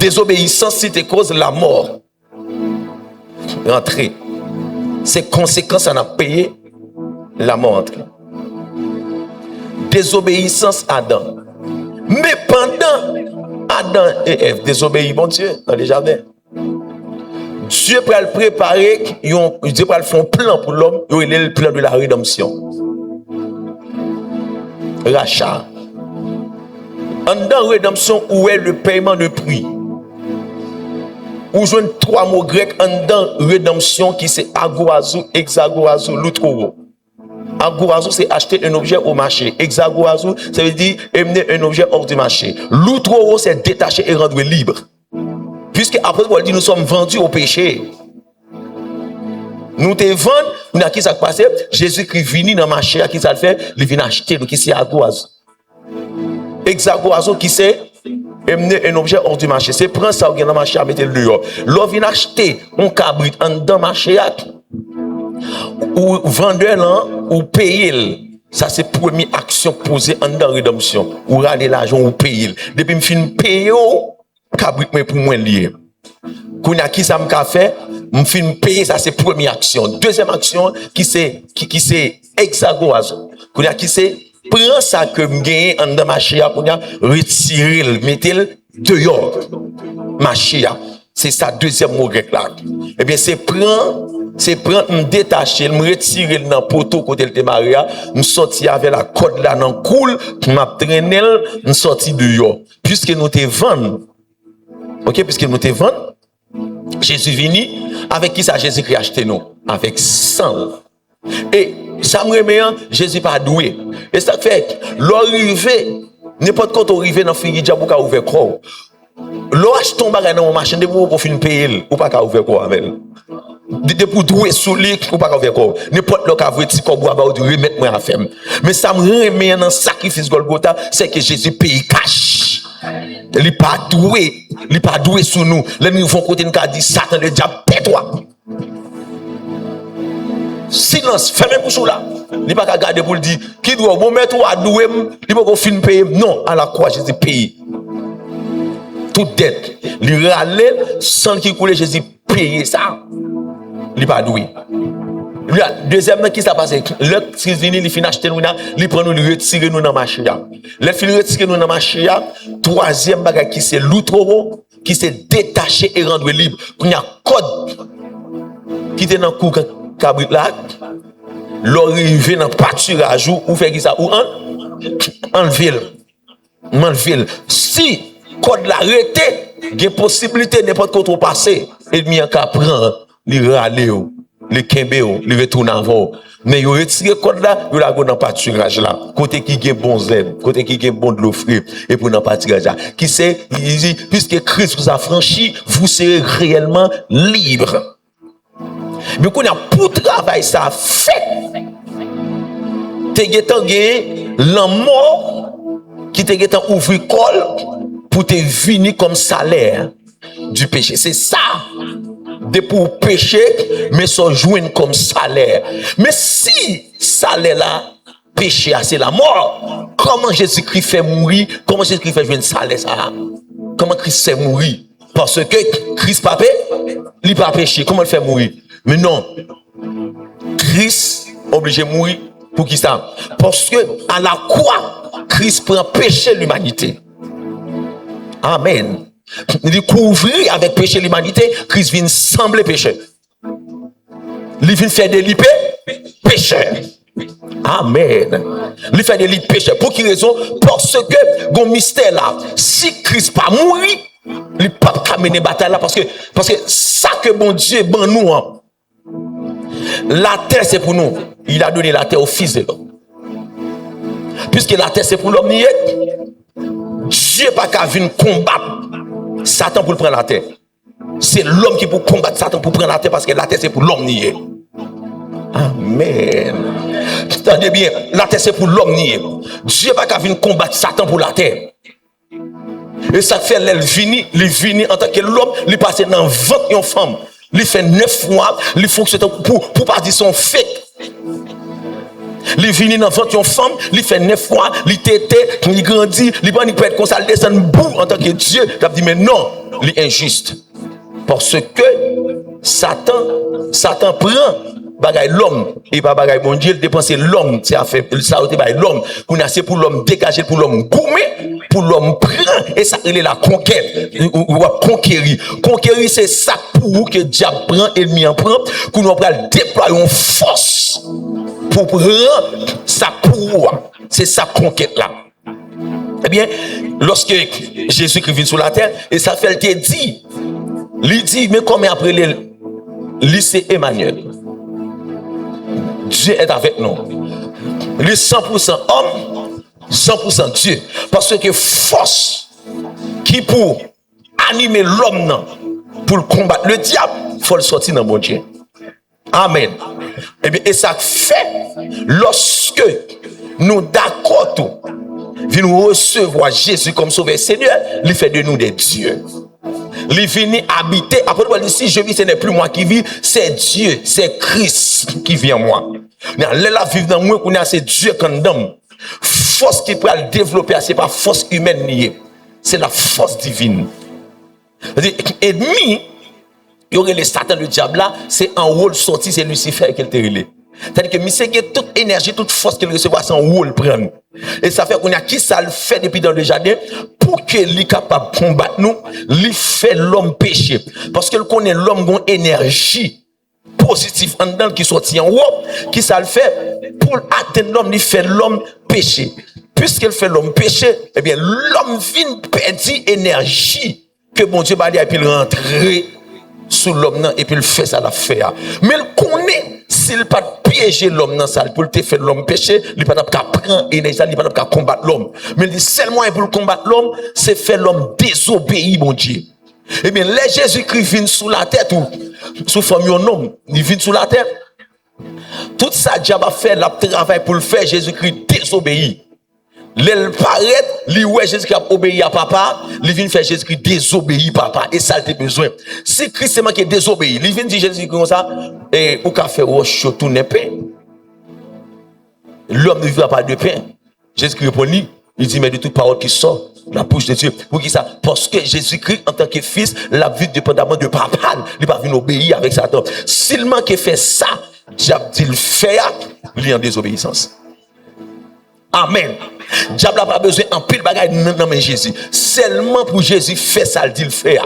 désobéissance, c'est cause la mort. Rentrer. C'est conséquences, on a payé la mort. Désobéissance Adam. Mais pendant Adam et Ève désobéissent, bon Dieu, dans les jardins. Dieu peut le préparer, Dieu peut le faire un plan pour l'homme, il est le plan de la rédemption. Rachat. En dans rédemption, où est le paiement de prix? Où je 3 mots grecs en dans rédemption qui c'est agorazo, hexagorazo, loutroro. Agorazo, c'est acheter un objet au marché. Hexagorazo, ça veut dire amener un objet hors du marché. Loutroro, c'est détacher et rendre libre. Puisque après, on dit nous sommes vendus au péché. Nous te vendons, nous à qui ça passe? Jésus-Christ vient dans le marché, à qui ça le fait? Il vient acheter, qui c'est agorazo. Hexagorazo, qui c'est amener un objet hors du marché. C'est prendre ça dans le marché, à mettre le dehors. L'on vient acheter un cabrit dans le marché, ou vendeur là, ou payer. Ça, c'est la première action posée en dans la rédemption. Ou râler l'argent, ou payer. Depuis que je finis payer, cabrit pour moi lié. Quand il y a qui ça m'a fait, je finis payer, ça c'est la première action. Deuxième action, qui c'est hexagorazo. Quand il y a qui c'est prends ça que je gagne en dans ma chia, pour retirer, mettez-le dehors. Ma chia. C'est ça, deuxième mot grec là. Eh bien, c'est prendre, me détacher, me retirer dans le poteau côté de Maria, me sortir avec la corde là dans le cool, me traîner, me sortir dehors. Puisque nous te vendons, ok, puisque nous te vendons, Jésus vini, avec qui ça Jésus-Christ acheté nous? Avec sang. Et ça me remet, Jésus pas doué. Et ça fait, l'arrivée, n'importe quand on arrive dans le fini, diable ou ouvert corps. L'ouach tombe dans mon machin, de pour finir payer, ou pas qu'à ouvrir corps avec. De pour douer sous lit, ou pas qu'à ouvrir corps. N'importe le cas, vous êtes corps, ou de remettre moi à faire. Mais ça me remet dans le sacrifice Golgotha, c'est que Jésus paye cash. Il n'est pas doué sous nous. Les nous font côté, nous dit Satan, le diable, pète-toi. Silence, fermez bouche là. Il n'est pas qu'à garder pour le dire, qui doit vous mettre à douer, il ne peut pas finir payer. Non, à la croix, Jésus paye. Toute dette. Il râlait sans qu'il coule, Jésus paye ça. Il n'est pas doué. Deuxièmement, qui s'est passé? Le Christ venu, il finit acheter nous, il prend nous, il retire nous dans la machine. Le fin retire nous dans la machine. Troisième bagage qui c'est l'outroro, qui s'est détaché et rendu libre. Il y a code qui était dans le coup cabrit là. L'arrivée dans le pâturage ou fait ça ou en ville. Si code l'arrêté, il y a possibilité n'importe quoi trop passer. Et il y a qu'à prendre, il râler. Le kembe, le retourne avant. Mais il retire le code là, il a dans le pâturage là. Côté qui a bon zèbre, côté qui a bon de l'eau frais, et pour dans le pâturage là. Qui sait, il dit, puisque Christ vous a franchi, vous serez réellement libre. Mais qu'on a pour travail ça fait. T'es gagné l'amour qui t'es gagné ouvrir col pour te venir comme salaire du péché. C'est ça. De pour pécher, mais ça joindre comme salaire. Mais si salaire là, péché, c'est la mort, comment Jésus-Christ fait mourir? Comment Jésus-Christ fait joindre salaire ça? Comment Christ fait mourir? Parce que Christ pas péché, il pas péché. Comment il fait mourir? Mais non. Christ obligé de mourir pour qui ça? Parce que à la croix, Christ prend péché l'humanité. Amen. Il dit couvrir avec péché l'humanité, Christ vient sembler péché. Il vient faire de l'IP pécheur. Amen. Il fait de l'IP pécheur. Pour quelle raison? Parce que, gon mystère là, si Christ pas mourir, il pas mener bataille là, parce que ça que bon Dieu, bon nous, hein. La terre c'est pour nous. Il a donné la terre au Fils de l'homme. Puisque la terre c'est pour l'homme, Dieu pas qu'à venir combattre Satan pour prendre la terre. C'est l'homme qui peut combattre Satan pour prendre la terre parce que la terre c'est pour l'homme nier. Amen. Attendez bien, la terre c'est pour l'homme nier. Dieu pas qu'à venir combattre Satan pour la terre. Et ça fait il vini en tant que l'homme, il passe dans 21 femmes. Il fait 9 mois, il fonctionne pour pas dire son fait. Il vient dans 21 femmes, il fait 9 mois, il tété, il grandit, il peut être comme ça, il descend bout en tant que Dieu. Il a dit, mais non, l'injuste. Parce que Satan prend bagay l'homme et pas bagay bon Dieu, il dépense l'homme, c'est fait ça l'homme. Qu'on a c'est pour l'homme dégager, pour l'homme gommer, pour l'homme prendre et ça il est la conquête ou conquérir. Conquérir c'est ça pour vous que diable prend ennemi en prend qu'on va déployer une force pour prendre ça pour vous. C'est ça conquête là. Eh bien, lorsque Jésus-Christ vient sur la terre et ça fait le dit, il dit mais comme après le lycée Emmanuel. Dieu est avec nous. Il est 100% homme, 100% Dieu. Parce que force qui pour animer l'homme pour combattre le diable, il faut le sortir dans mon Dieu. Amen. Et bien, et ça fait lorsque nous d'accord tout, nous recevoir Jésus comme sauveur Seigneur, il fait de nous des dieux. Il vient habiter. Après, si je vis, ce n'est plus moi qui vis, c'est Dieu, c'est Christ qui vit en moi. Là, vivre dans moi, c'est Dieu qui est dans. Force qui peut le développer, ce n'est pas force humaine liée, c'est la force divine. Ennemi, il y aurait le Satan, le diable là, c'est un rôle sorti, c'est Lucifer qui est relé. C'est-à-dire que monsieur qui toute énergie, toute force qu'il recevoir, c'est un rôle prendre. Et ça fait qu'on a qui ça le fait depuis dans le jardin pour qu'il soit capable de combattre nous, il fait l'homme péché. Parce qu'il connaît l'homme qui a une énergie positive en dedans qui sortit en haut, qui ça le fait pour atteindre l'homme, il fait l'homme péché. Puisqu'il fait l'homme péché, eh bien l'homme vient perdre énergie que bon Dieu va dire et puis il rentre sous l'homme et puis il fait ça l'affaire. Mais il connaît s'il pas piéger l'homme dans ça pour te faire l'homme péché, il pas capable prendre énergie, il pas capable combattre l'homme. Mais le seul moyen pour combattre l'homme, c'est faire l'homme désobéir mon Dieu. Eh bien, les Jésus-Christ vient sous la terre sous forme d'un homme, il vient sous la terre. Tout ça diable a fait le travail pour le faire, Jésus-Christ désobéit. L'elle paraît, lui ouais Jésus qui a obéi à papa, il vient faire Jésus qui désobéit papa et ça il a besoin. Si Christ est qui désobéit, il vient dire Jésus comme ça et ou qu'a fait roche tout n'est pain. L'homme ne vivra pas de pain. Jésus répond il dit mais de toute parole qui sort de la bouche de Dieu. Pour qui ça? Parce que Jésus-Christ en tant que fils, la vie dépendamment de papa, il va venir obéir avec Satan. S'il manque fait ça, diable dit le fait, il est en désobéissance. Amen. Diable n'a pas besoin en pile bagaille non mais Jésus. Seulement pour Jésus fait ça, il dit le fait.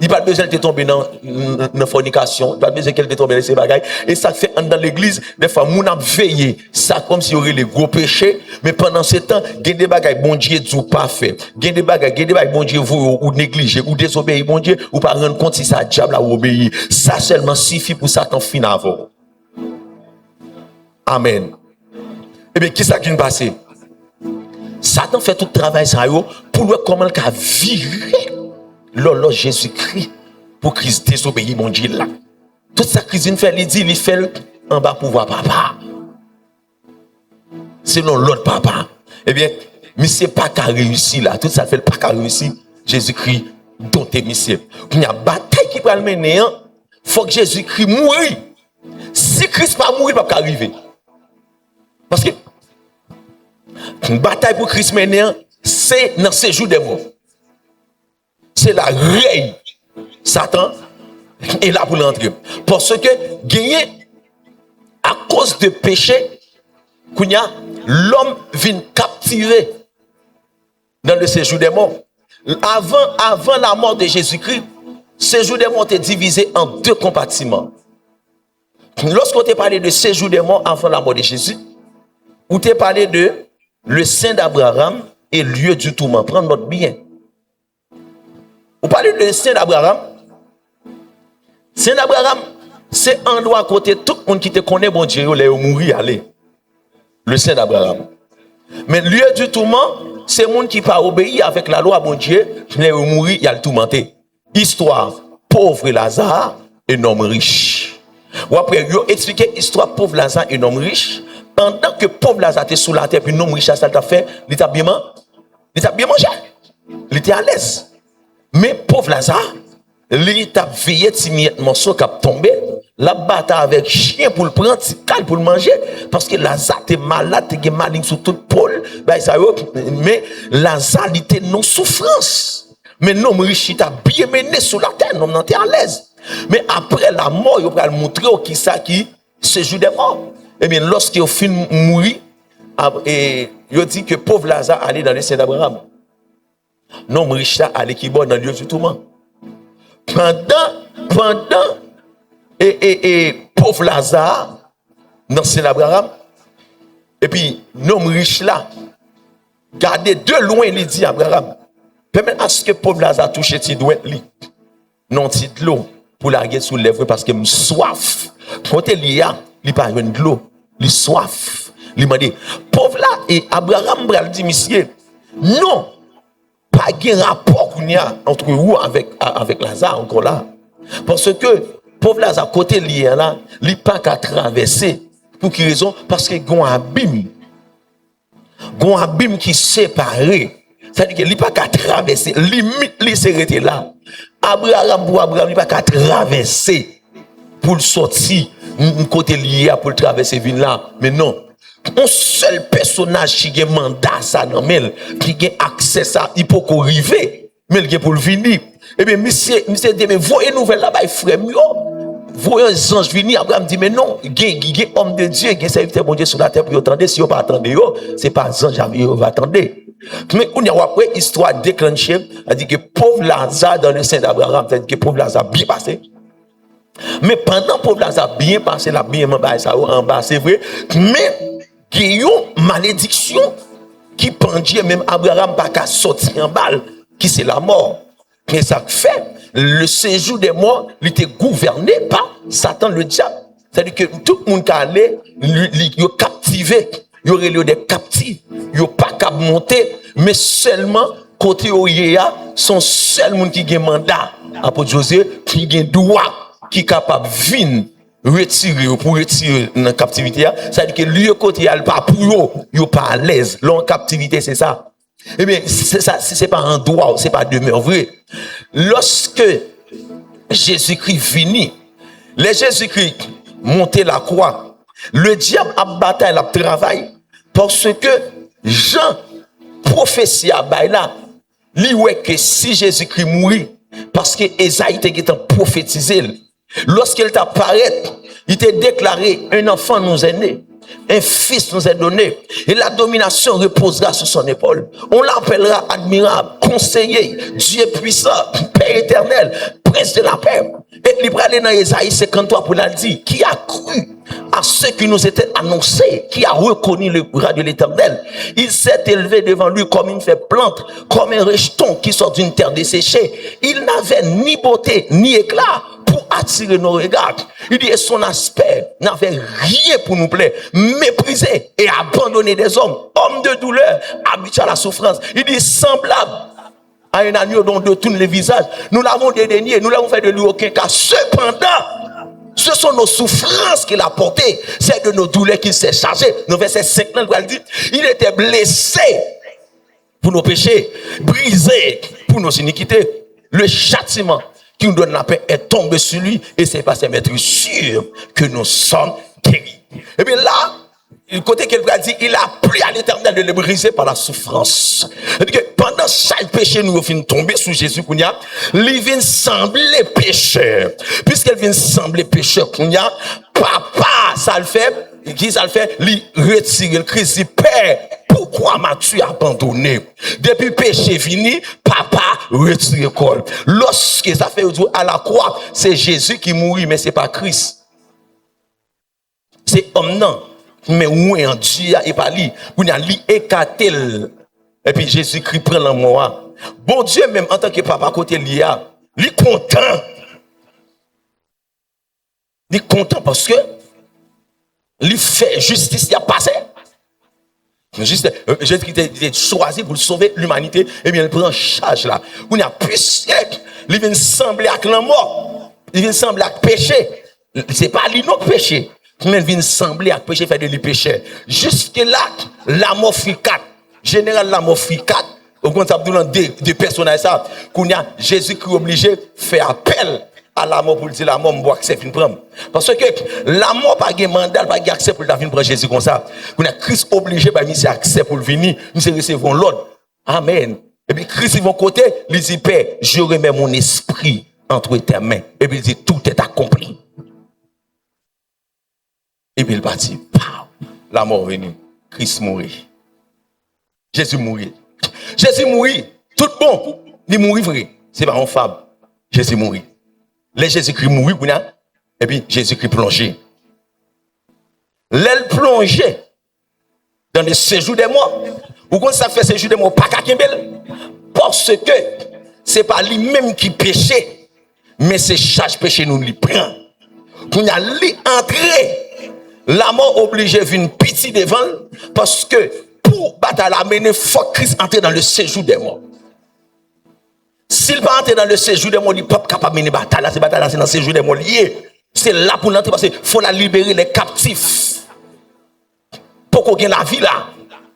Il n'a pas besoin de tomber dans la fornication, il n'a pas besoin qu'elle tombe dans ces bagailles. Et ça fait dans l'église, des fois, on a veillé, ça comme s'il y aurait les gros péchés, mais pendant ce temps, il y a des bagailles, bon Dieu, du pas fait. Il y a des bagailles, bon Dieu, vous, ou négligez, ou désobéir, bon Dieu, ou pas rendre compte si ça diable a obéi. Ça seulement suffit pour Satan fin avant. Amen. Eh bien, qui ça qui nous passe? Satan fait tout le travail ça pour voir comment il a viré l'horloge Jésus-Christ pour Christ désobéir mon Dieu là. Tout ça Christ fait, il fait en bas pour voir papa. Selon l'autre papa. Eh bien, mais c'est pas qu'à réussir là. Tout ça fait pas qu'à réussir. Jésus-Christ dompté monsieur. Il y a une bataille qui va le mener. Il faut que Jésus-Christ mourir. Si Christ pas mourir, il ne peut pas arriver. Parce que une bataille pour Christ maintenant, c'est dans ces jours des morts. C'est la règle. Satan est là pour l'entrer. Parce que gagner à cause de péché, l'homme vient captiver dans le séjour des morts. Avant la mort de Jésus-Christ, le séjour des morts était divisé en deux compartiments. Lorsqu'on t'a parlé de séjour des morts avant la mort de Jésus, on t'a parlé de le sein d'Abraham et lieu du tourment. Prends notre bien. Vous parlez de le sein d'Abraham. Sein d'Abraham, c'est un endroit à côté tout le monde qui te connaît, bon Dieu, il est mourir, aller. Le sein d'Abraham. Mais lieu du tourment, c'est le monde qui pas obéir avec la loi, bon Dieu, il est mourir, il a le tourmenté. Histoire, pauvre Lazare, un homme riche. Ou après, il a expliqué histoire, pauvre Lazare, un homme riche. Pendant que pauvre Lazare était sous la terre, puis un homme riche, ça t'a fait, il t'a bien mangé. Il était à l'aise. Mais pauvre Lazare, il t'a veillé de morceau qui a tombé, la bataille avec chien pour le prendre, cal pour le manger, parce que Lazare était malade, il était malign sur toute pôle, mais Lazare était non souffrance. Mais non, riche, il a bien mené sur la terre, non, t'es à l'aise. Mais après la mort, il va montrer qui ça qui se joue des morts. Eh bien, lorsqu'il fin mourir, et il dit que pauvre Lazare allait dans le sein d'Abraham. Non, riche allait qui bon dans le lieu du tourment. Pendant, pauvre Lazare, dans le sein d'Abraham, et puis, l'homme riche là, gardez de loin, il dit Abraham, permet à ce que pauvre Lazare touche ses doigts, non, petit de l'eau, pour la gueule sous lèvres, parce que me soif. Quand il y a, il pas de l'eau, il soif. Il m'a dit, pauvre là, et Abraham bral dit, monsieur, non, pas de rapport qu'il y a entre vous avec Lazare encore là. Parce que, pauvre Lazare, côté lié là, il pas qu'à traverser. Pour quelle raison? Parce que il y a un abîme qui séparé. C'est-à-dire qu'il n'y a pas qu'à traverser. Limite, il s'est arrêté là. Abraham, il n'y a pas qu'à traverser pour le sortir, côté lié pour le traverser ville là. Mais non. Un seul personnage qui a un mandat, ça, non, qui a accès à ça, il peut arriver. Mais il pour le venir. Eh bien, monsieur dit, mais voyez nouvelle là-bas, frère, voyez un ange venir, Abraham dit, mais non, il y a un homme de Dieu, il y a un serviteur bon Dieu sur la terre pour attendre. Si vous ne pas attendre, ce n'est pas un ange, vous va attendre. Mais on y a après histoire déclenchée, elle dit que pauvre Lazare dans le sein d'Abraham, c'est-à-dire que pauvre Lazare bien passé. Mais pendant que pauvre Lazare bien passé, la bien en bas, c'est vrai, mais il y a une malédiction qui pendait même Abraham pas qu'à sortir en balle, qui c'est la mort. Mais ça fait, le séjour des morts, il était gouverné par Satan, le diable. C'est-à-dire que tout le monde qui allait, il est captivé. Il y aurait des captifs. Il n'y a pas qu'à monter, mais seulement, côté Oyéa, son seul monde qui a un mandat, apôtre José, qui a un droit, qui est capable de venir retirer pour retirer dans la captivité. C'est-à-dire que lui, côté, il n'est pas pour eux, il n'est pas à l'aise. L'en captivité, c'est ça. Eh bien, c'est ça, c'est pas un droit, c'est pas demeure vrai. Lorsque Jésus-Christ finit, les Jésus-Christ montait la croix, le diable a bataille, a travail, parce que Jean, prophétie à Baïla, lui, ouais, que si Jésus-Christ mourit, parce que Esaïe était prophétisé, lorsqu'il t'apparaît, il t'a déclaré, un enfant nous est né. Un fils nous est donné et la domination reposera sur son épaule. On l'appellera admirable, conseiller, Dieu puissant, Père éternel, prince de la paix. Et il va aller dans Esaïe 53 pour la dire, qui a cru à ce qui nous était annoncé, qui a reconnu le bras de l'éternel. Il s'est élevé devant lui comme une faible plante, comme un rejeton qui sort d'une terre desséchée. Il n'avait ni beauté, ni éclat pour attirer nos regards. Il dit, son aspect n'avait rien pour nous plaire, méprisé et abandonné des hommes, hommes de douleur, habitués à la souffrance. Il dit, semblable à un agneau dont détourne les visages. Nous l'avons dédaigné, nous l'avons fait de lui aucun cas. Cependant, ce sont nos souffrances qu'il a portées, c'est de nos douleurs qu'il s'est chargé. Dans verset 5, il dit, il était blessé pour nos péchés, brisé pour nos iniquités. Le châtiment qui nous donne la paix est tombé sur lui, et c'est parce qu'il est sûr que nous sommes guéris. Et bien là, le côté qu'il va dire, il a plu à l'éternel de le briser par la souffrance. C'est-à-dire que pendant chaque péché, nous venons tomber sous Jésus, il vient sembler pécheur. Puisqu'il vient sembler pécheur, papa, ça le fait, qui ça le fait, il retire le Christ, il Père, pourquoi m'as-tu abandonné? Depuis péché fini, papa retire le col. Lorsque ça fait à la croix, c'est Jésus qui mourit, mais c'est pas Christ. C'est homme non. Mais où est Dieu et pas lui? Où il a lui écarté. Et puis Jésus-Christ prend la mort. Bon Dieu, même en tant que papa côté l'IA, il est content. Il est content parce que il fait justice, il a passé. Jésus-Christ est choisi pour sauver l'humanité. Et bien il prend charge là. Où il y a plus siècle, il vient sembler avec la mort. Il vient sembler avec péché. C'est pas lui notre péché. Mais il vient sembler avec péché, faire de lui péché. Jusque là, la mort fit 4. Général, la mort fit 4. Au contraire, deux personnages, ça. Qu'on a Jésus-Christ obligé de faire appel à la mort pour dire la mort, moi, accepte une prendre. Parce que la mort, pas de mandat, pas de accepte pour la venir prendre Jésus comme ça. Qu'on a Christ obligé, bah, il accepte pour le venir, nous recevrons l'ordre. Amen. Et puis Christ il va côté, il dit Père, je remets mon esprit entre tes mains. Et puis il dit tout est accompli. Et puis il partit. La mort venue. Christ mourit. Jésus mourit. Jésus mourit. Tout bon. Il mourit vrai. C'est pas un fable. Jésus mourit. Les Jésus-Christ mourit. Et puis Jésus-Christ plongé. L'aile plongée dans le séjour des morts. Ou quand ça fait séjour des morts, pas qu'à Kimbel. Parce que c'est pas lui-même qui péchait, mais c'est chaque péché nous lui prend. Quand il y a l'entrée, la mort obligée vient pitié devant, parce que pour battre la mener, il faut que Christ entre dans le séjour des morts. S'il pas entrer dans le séjour des morts, il n'est pas capable de mener bataille. C'est bataille, c'est dans le séjour des morts lié. C'est là pour l'entrer parce qu'il faut la libérer les captifs. Pour qu'on ait la vie là.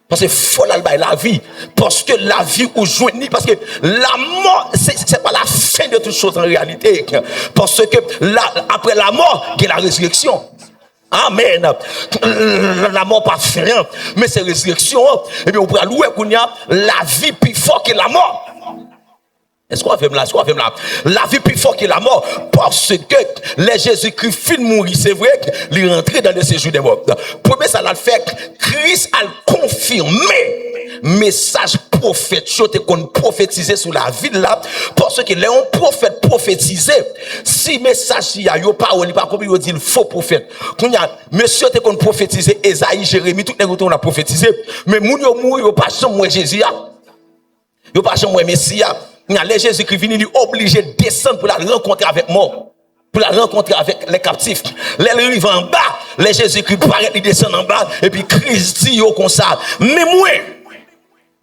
Parce qu'il faut la vie. Parce que la vie aujourd'hui, parce que la mort, c'est pas la fin de toutes choses en réalité. Parce que après la mort, il y a la résurrection. Amen. La mort pas fait rien, mais c'est résurrection. Et bien on pourra louer qu'on y a la vie plus forte que la mort. Est-ce qu'on fait là? La vie plus forte que la mort. Parce que les Jésus-Christ fin mourir, c'est vrai qu'il est rentré dans le séjour des morts. Premier, ça l'a fait. Christ a confirmé message prophète, qu'on prophétisé sur la ville là. Parce que les prophètes prophétisé, si message il y a parole, il pas comme il dit le faux prophète. Quand il y a monsieur te qu'on prophétisé, Esaïe, Jérémie, tout les gens on a prophétisé. Mais moun yo mourir, yo pas jamais Jésus. Yo pas jamais Messie. Les Jésus-Christ venu lui obligé de descendre pour la rencontrer avec moi, pour la rencontrer avec les captifs. Les arrivent en bas, les Jésus-Christ paraît, ils descendent en bas, et puis Christ dit comme ça, mais moi,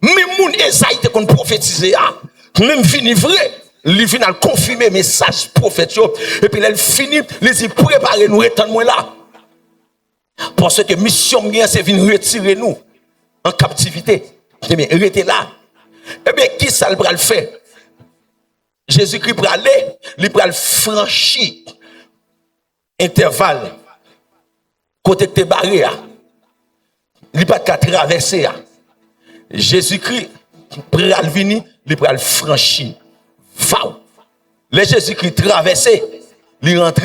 même mon Esaïe qu'on prophétisé, même fini vrai, il finit à confirmer le message prophète, et puis il finit, il dit préparez-nous, étendez-moi là. Parce que mission bien, c'est venir retirer nous en captivité. Eh bien, restez là. Eh bien, qui ça le faire? Jésus-Christ pour aller, il pour franchir intervalle côté que tu es barré, il pas qu'à traverser. Jésus-Christ pour venir, il pour franchir. Les Jésus-Christ traversé, il rentre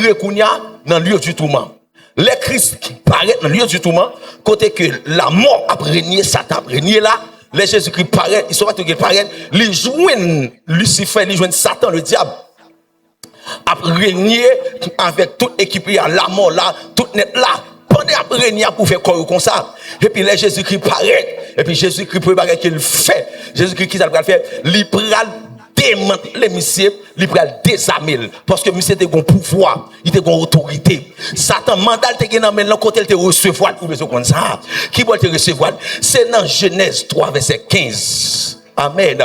dans le lieu du tourment. Les Christ paraît dans le lieu du tourment, côté que la mort a régné, Satan a régné là. Les Jésus-Christ paraît, ils sont pas tous qu'ils paraissent, ils joignent Lucifer, ils joignent Satan, le diable, a régné avec toute équipe, la mort là, toute net là, pendant à régner pour faire quoi comme ça. Et puis les Jésus-Christ paraît, et puis Jésus-Christ paraît qu'il fait, Jésus-Christ qui ça va faire, il pral démanteler monsieur, il pral désarmer, parce que monsieur était un pouvoir, il était une autorité. Satan mandat te gagner dans main côté te recevoir ou besoin comme ça. Qui va te recevoir? C'est dans Genèse 3 verset 15. Amen.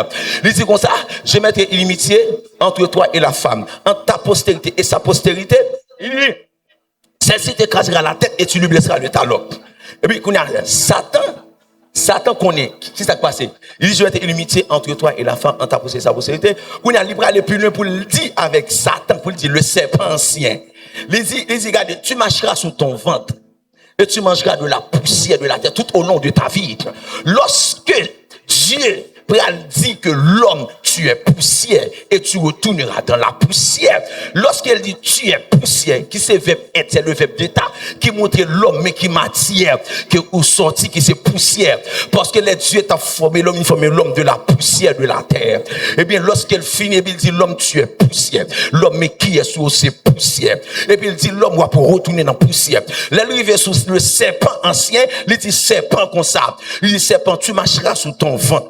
Il dit comme ça, je mettrai inimitié entre toi et la femme, entre ta postérité et sa postérité. Il dit, celle-ci t'écrasera la tête et tu lui blesseras le talon. Et puis, quand il y a Satan connaît. Qu'est-ce qui s'est passé? Il dit, je vais être inimitié entre toi et la femme, entre ta postérité et sa postérité. Quand il y a libre aller plus loin pour le dire avec Satan, pour le dire, le serpent ancien. Il dit, regarde, tu marcheras sous ton ventre et tu mangeras de la poussière de la terre tout au long de ta vie. Lorsque Dieu dit que l'homme, tu es poussière et tu retourneras dans la poussière. Lorsqu'elle dit tu es poussière, qui c'est verbe être, c'est le verbe d'état, qui montre l'homme, mais qui matière, que ou sorti, qui c'est poussière. Parce que les Dieu t'a formé l'homme, il formé l'homme de la poussière de la terre. Et bien, lorsqu'elle finit, il dit l'homme, tu es poussière. L'homme, mais qui est sous ces poussières. Et puis, il dit l'homme va pour retourner dans la poussière. L'arrivée sous le serpent ancien, il dit serpent comme ça. Il dit serpent, tu marcheras sous ton ventre.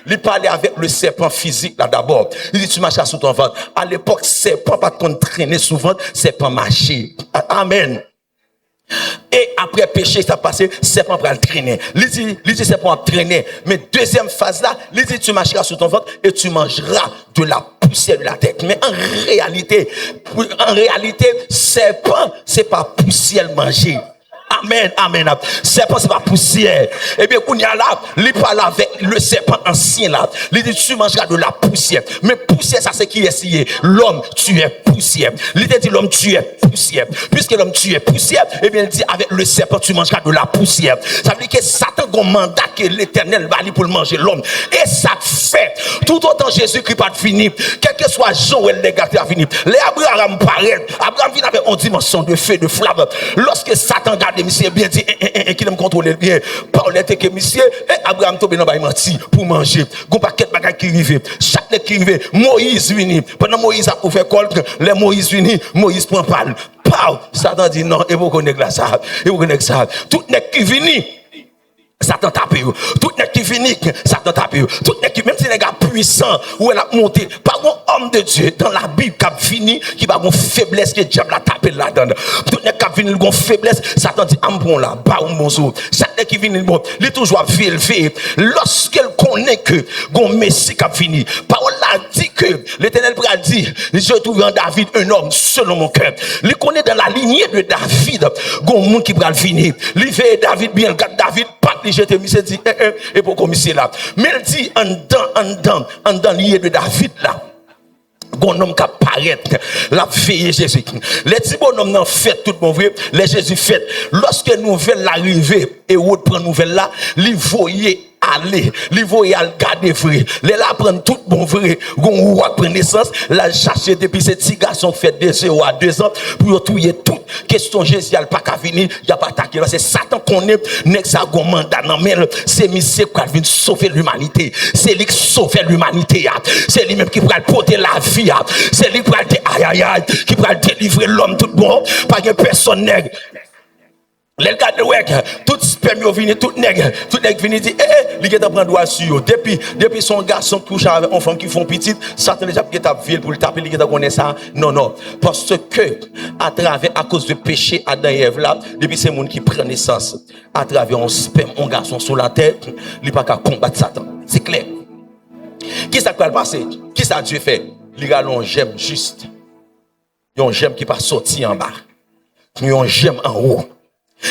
Il parlait avec le serpent physique là d'abord. Il dit tu marches sous ton ventre. À l'époque, serpent pas qu'on traînait souvent, serpent marchait. Amen. Et après péché, ça passé, serpent va le traîner. Il dit serpent va traîner. Mais deuxième phase là, il dit tu marcheras sous ton ventre et tu mangeras de la poussière de la tête. Mais en réalité, serpent, c'est pas poussière manger. Amen, amen. Serpent, c'est pas poussière. Eh bien, qu'on y a là, il parle avec le serpent ancien là. Il dit, tu mangeras de la poussière. Mais poussière, ça c'est qui est scié. L'homme, tu es poussière. Il dit, l'homme, tu es poussière. Puisque l'homme, tu es poussière, eh bien, il dit, avec le serpent, tu mangeras de la poussière. Ça veut dire que Satan a un mandat que l'Éternel va aller pour manger l'homme. Et ça fait, tout autant Jésus-Christ pas fini, quel que soit Jean ou les gars qui a fini. Les Abraham paraît, Abraham vient avec une dimension de feu, de flamme. Lorsque Satan regarde monsieur bien dit, qu'il aime contrôler bien, parler que monsieur, Abraham tombe dans le menti pour manger. Gon paquet de bagages qui arrivent. Chaque qui arrive, Moïse vient. Pendant Moïse a ouvert col, les Moïse vient, Moïse prend balle. Satan dit non, et vous connaissez ça. Et vous connaissez ça. Tout n'est qui vient. Satan tape. Tout n'est qui finit, Satan tape. Tout n'est qui, même si les gars puissants, où elle a monté, par un homme de Dieu, dans la Bible, qui a fini, qui va avoir une faiblesse, que le diable a tapé là-dedans. Tout n'est qui fini, il a une faiblesse, Satan dit, bon là, bah, bon jour. Chaque qui finit, bon, il est toujours élevé. Lorsqu'elle connaît que, bon, Messie qui a fini, parole a dit que, l'Éternel a dit, je trouve en David un homme selon mon cœur. Il connaît dans la lignée de David, bon, monde qui va le finir. Il fait David bien, regarde David, pas j'étais mis dit et pour commissaire là mais il dit en dans lié de David là bon homme qui apparaît la veille Jésus les petits bonhommes n'en fait tout bon vrai les Jésus fait lorsque nouvelle l'arrivée et autre prend nouvelle là li voyer aller li voyer al garder vrai les là prendre tout bon vrai gon roi prend naissance la chercher depuis ces petits garçons fait 2 ou à 2 ans pour touiller tout question Jésus pas qu'à venir il y a pas attaquer c'est Satan connaît nek ça gon mandat nan mais c'est monsieur qui vient sauver l'humanité c'est lui qui sauve l'humanité c'est lui même qui va porter la vie c'est lui qui va aïe qui va délivrer l'homme tout bon pas que personne nègre. Les gars de ouais, tout sperme vini, tout nègre vini dit, li get prendre droit sur depuis son garçon couche avec une femme qui font petite, Satan déjà qui tape ville pour le taper, li get connaît ça. Non, parce que à cause du péché Adam et Ève là, depuis c'est monde qui prend naissance à travers un sperme, un garçon sur la tête, li pas qu'à combattre Satan. C'est clair. Qui ça va passer? Qui ça Dieu fait? Il a un gemme juste. Un gemme qui pas sorti en bas. Un gemme en haut.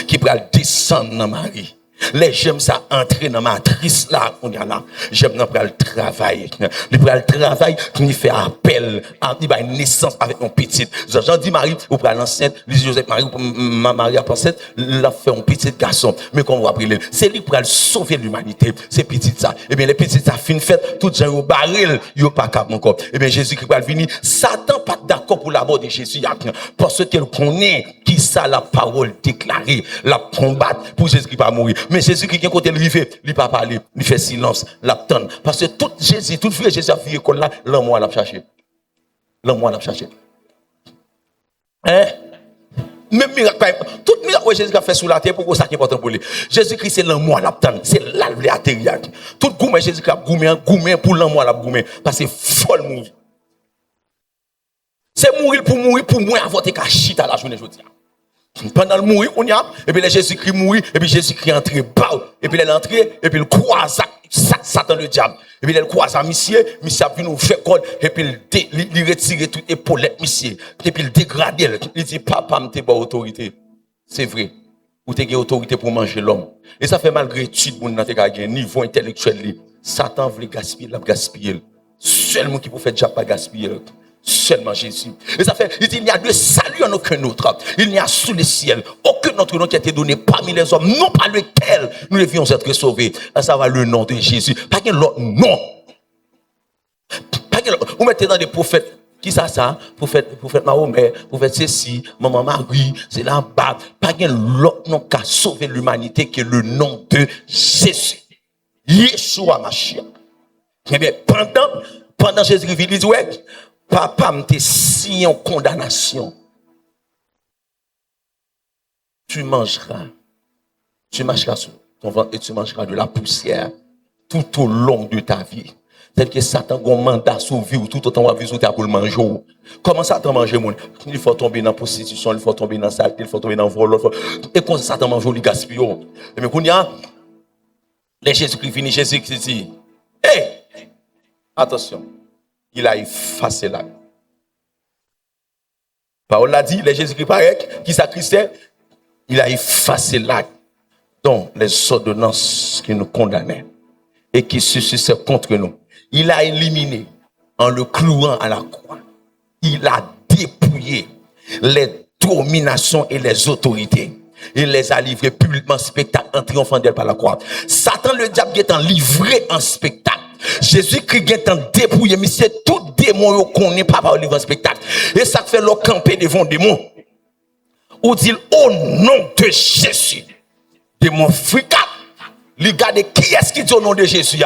Qui va descendre dans Marie. Les j'aime ça entrer dans ma matrice là, on y a là. J'aime dans le travail. Le travail qui fait appel à une naissance avec un petit. Jean dit Marie, ou pour l'enceinte, Joseph Marie, ma Marie a pensé, l'a fait un petit garçon. Mais comme on va prier, c'est lui pour sauver l'humanité. C'est petit ça. Et bien les petits ça fin fait, tout gens au baril, yo pas cap mon corps. Et bien Jésus qui va venir, Satan pas d'accord pour la mort de Jésus parce qu'elle connaît qui ça la parole déclarée, la combattre pour Jésus qui va mourir. Mais Jésus qui est côté le rivé, il pas parler, il fait silence, l'attend. Parce que tout Jésus, tout vrai Jésus a fait école là, l'amour l'a cherché. L'amour l'a cherché. Hein? Même miracle, tout miracle que Jésus a fait sur la terre, pourquoi ça qui est important pour lui? Jésus-Christ c'est l'amour l'attend, c'est l'alvé atterrir. Tout gourmet Jésus a gourmet pour l'amour l'a gourmet parce que folle mourir. C'est mourir pour moi avoir tes cachit à la journée aujourd'hui. Pendant le mourir, on y a, et puis Jésus-Christ mourit, et puis Jésus-Christ entre, et puis il est entré, et puis il croise Satan le diable. Et puis il croise à monsieur a vu nous faire code, et puis il retire toute épaulette, monsieur, et puis il dégrade, il dit, papa, m'te pas autorité. C'est vrai. Ou t'es autorité pour manger l'homme. Et ça fait malgré tout, mon n'a pas niveau intellectuel. Satan veut gaspiller, l'a gaspiller. Seulement qui peut faire déjà pas gaspiller. Seulement Jésus. Et ça fait, il n'y a de salut en aucun autre. Il n'y a sous le ciel aucun autre nom qui a été donné parmi les hommes, non pas lequel nous devions être sauvés. Ça va le nom de Jésus. Pas qu'un autre nom. Pas qu'un autre. Vous mettez dans des prophètes. Qui ça? Prophète Mahomet, prophète ceci, maman Marie, c'est là-bas. Pas qu'un autre nom qui a sauvé l'humanité que le nom de Jésus. Yeshua Mashiach. Eh bien, pendant Jésus-Christ, il dit, ouais, papa m'te signé en condamnation. Tu mangeras sur ton ventre et tu mangeras de la poussière tout au long de ta vie. Tel que Satan a un mandat sur vie ou tout autant vie sur ta pour le manger. Comment Satan mange mon? Il faut tomber dans la prostitution, il faut tomber dans la saleté, il faut tomber dans le vol. Et quand Satan mange, il gaspille. Mais quand il y a les Jésus-Christ fini, Jésus-Christ dit, hé, attention. Il a effacé là. Parole l'a dit, les Jésus-Christ paraît, qui sacrifiait, il a effacé là. Donc, les ordonnances qui nous condamnaient et qui se suscitaient contre nous. Il a éliminé en le clouant à la croix. Il a dépouillé les dominations et les autorités. Il les a livrés publiquement en spectacle en triomphant d'elle par la croix. Satan, le diable, est en livré en spectacle. Jésus-Christ est en dépouillé, mais c'est tout démon qu'on n'est pas par le livre spectacle. Et ça fait le camper devant démon. Ou dit au nom de Jésus. Démon fricat. Regardez qui est-ce qui dit au nom de Jésus.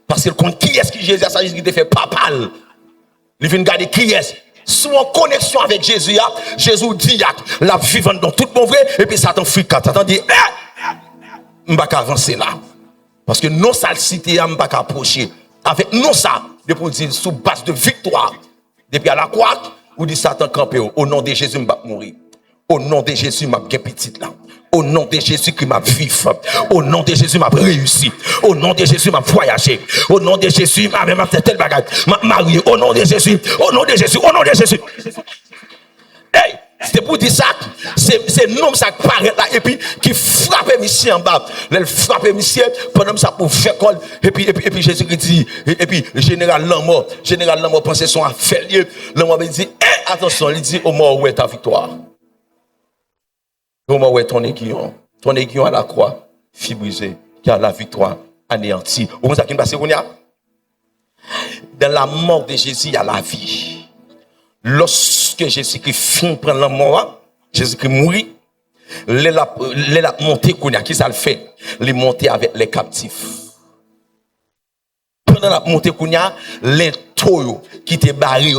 Parce que qui est-ce qui Jésus a ça, Jésus qui te fait papal. Il vient regarder qui est-ce. Soit en connexion avec Jésus, Jésus dit la vivante dans tout bon vrai, et puis Satan fricat. Satan dit, je ne vais pas avancer là. Parce que non, ça le cité, je ne vais pas approcher. Avec non, ça, depuis dire sous base de victoire, depuis à la croix, ou dit Satan campé, au nom de Jésus, je ne vais pas mourir. Au nom de Jésus, je vais petite là. Au nom de Jésus qui m'a vif. Au nom de Jésus m'a réussi. Au nom de Jésus m'a voyagé. Au nom de Jésus m'a fait tel bagage. M'a marié. Au nom de Jésus. Au nom de Jésus. Au nom de Jésus. Hey, c'est pour dire ça. C'est nom ça qui paraît là et puis qui frappe monsieur en bas. Il frappe monsieur pendant ça pour faire col et puis Jésus qui dit et puis général Lamor pensait son affaire lieu. Lamor dit attention, il dit au mort où est ta victoire. Au moment où est ton aiguillon à la croix, fibrisé, car la victoire anéantie. Vous voyez ça qui passe, dans la mort de Jésus, il y a la vie. Lorsque Jésus-Christ finit prendre la mort, Jésus-Christ mourit, la montée qu'on a, qui ça le fait? Les monter avec les captifs. Pendant la montée qu'on a, les toyo qui étaient barrés,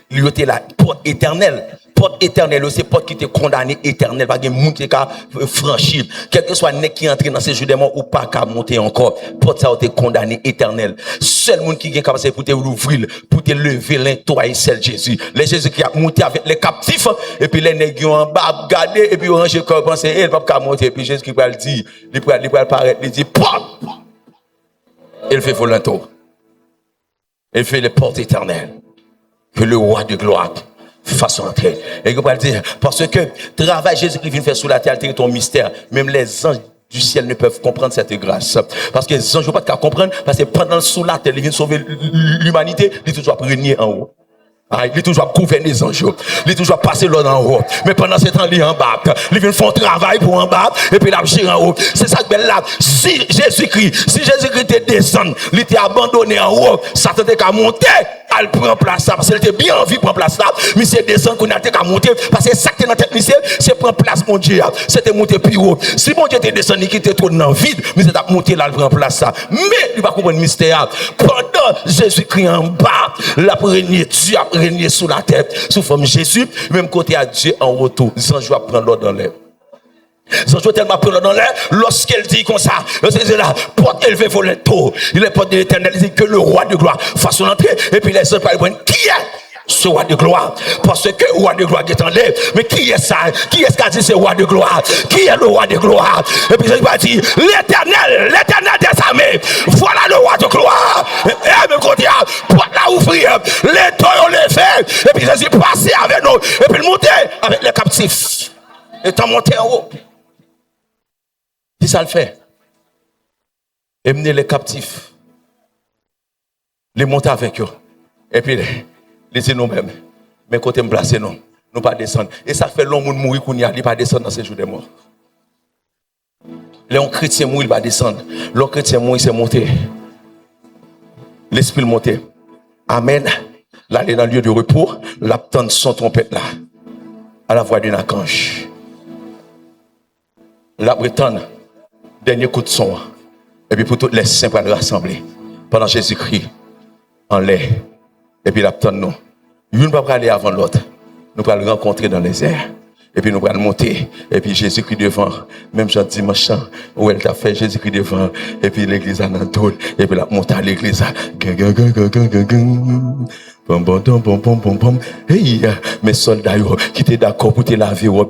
ils étaient la porte éternelle. Porte éternelle, c'est porte qui était condamné éternel, pas de monde qui a franchi. Quel que soit nec qui entre dans ces jours de mort ou pas qu'à monter encore, porte ça a été condamné éternel. Seul monde qui est capable pour te l'ouvrir, pour te lever l'intoyer, c'est Jésus. Les Jésus qui a monté avec les captifs, et puis les nègres en bas, garder, et puis ranger corps, penser, il va pas monter, et puis Jésus qui va le dire, il va paraître, il dit, pop! Il fait volontaire. Il fait les portes éternelles. Que le roi de gloire fasse entrer. Et il va dire, parce que travail Jésus-Christ vient faire sur la terre, c'est ton mystère. Même les anges du ciel ne peuvent comprendre cette grâce. Parce que les anges ne peuvent pas comprendre, parce que pendant sous la terre, ils viennent sauver l'humanité, ils sont toujours régner en haut. Il est toujours gouverner les anges. Il est toujours passé l'eau en haut. Mais pendant ce temps, il est en bas. Il vient faire un travail pour en bas. Et puis il a tiré en haut. C'est ça que là. Si Jésus-Christ te descend, il était abandonné en haut, ça te qu'à monter. Elle prend place là. Parce qu'elle était bien envie de prendre place là. Mais c'est descendre qu'on a qu'à monter. Parce que ça qui est dans la tête, c'est prendre place, mon Dieu. C'était monter plus haut. Si mon Dieu était descendu, qui était trop dans le vide, mais c'est à monter là, elle prend place là. Mais il va comprendre le mystère. Pendant Jésus-Christ en bas, la première Dieu a régné sous la tête, sous forme Jésus, même côté à Dieu en retour. Les anges vont prendre l'ordre dans l'air. Les anges vont tellement prendre l'ordre dans l'air, lorsqu'elle dit comme ça, c'est là, porte élevée volet tôt. Il est porte de l'éternel, il dit que le roi de gloire fasse son entrée, et puis les anges parlent, qui est ce roi de gloire? Parce que le roi de gloire est en l'air. Mais qui est ça? Qui est-ce qui a dit ce roi de gloire? Qui est le roi de gloire? Et puis il va dire, l'éternel des armées, voilà le roi de gloire. Et même quand il y a, pour la ouvrir, les toits on les fait, et puis Jésus passé avec nous, et puis monter avec les captifs. Et t'en monter en haut. Si ça le fait, et mener les captifs, les monter avec eux, et puis laissez nous-mêmes. Mais côté me placer, non. Nous pas descendre. Et ça fait l'homme mourir qu'on y a, il pas descendre dans ces jours de mort. Les chrétiens mourir, il va descendre. Les chrétiens mourir, c'est monter. L'esprit monter. Amen. Là, il est dans le lieu de repos. L'attendre son trompette là. À la voix d'un archange. La prétendre. Dernier coup de son. Et puis pour tous les saints pour le rassembler. Pendant Jésus-Christ. En l'air. Et puis l'attendre nous. Nous ne pouvons pas aller avant l'autre. Nous allons le rencontrer dans les airs. Et puis nous allons monter. Et puis Jésus-Christ devant. Même Jean dimanche, où elle t'a fait Jésus-Christ devant. Et puis l'église en entoure. Et puis la monter à l'église. Hey, mes soldats qui étaient d'accord pour te laver, pour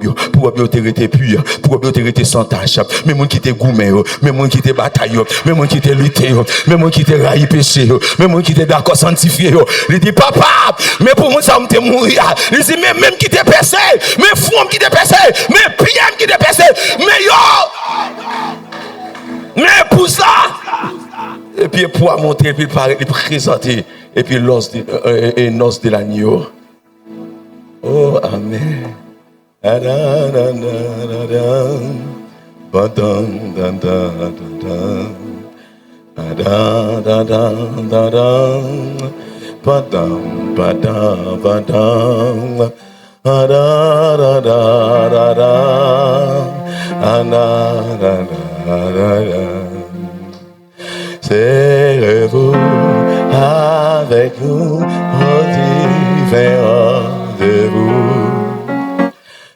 te rester pur, pour te rester sans tâche. Mais moi qui te gourmet, mais moi qui te bataille, mais moi qui te lutte, mais moi qui te raille péché, mais moi qui te d'accord sanctifié. Il dit papa, mais pour moi ça me te mourir. Il dit mais même qui te percé, mais fou qui te percé, mais PM qui te percé, mais mais pour ça. Et puis pour monter, et puis il présenter. Et puis l'os de l'agneau. Oh, amen. Da da da da da. Padam padam padam. Da da da da da. Da da da da da. Serrez-vous avec nous au divin rendez-vous.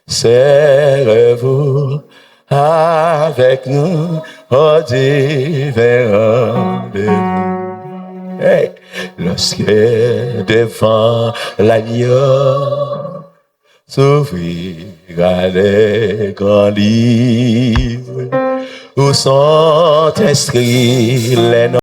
Serrez-vous avec nous au divin rendez-vous. Hey. Lorsque devant l'agneau s'ouvrira les grands livres où sont inscrits les noms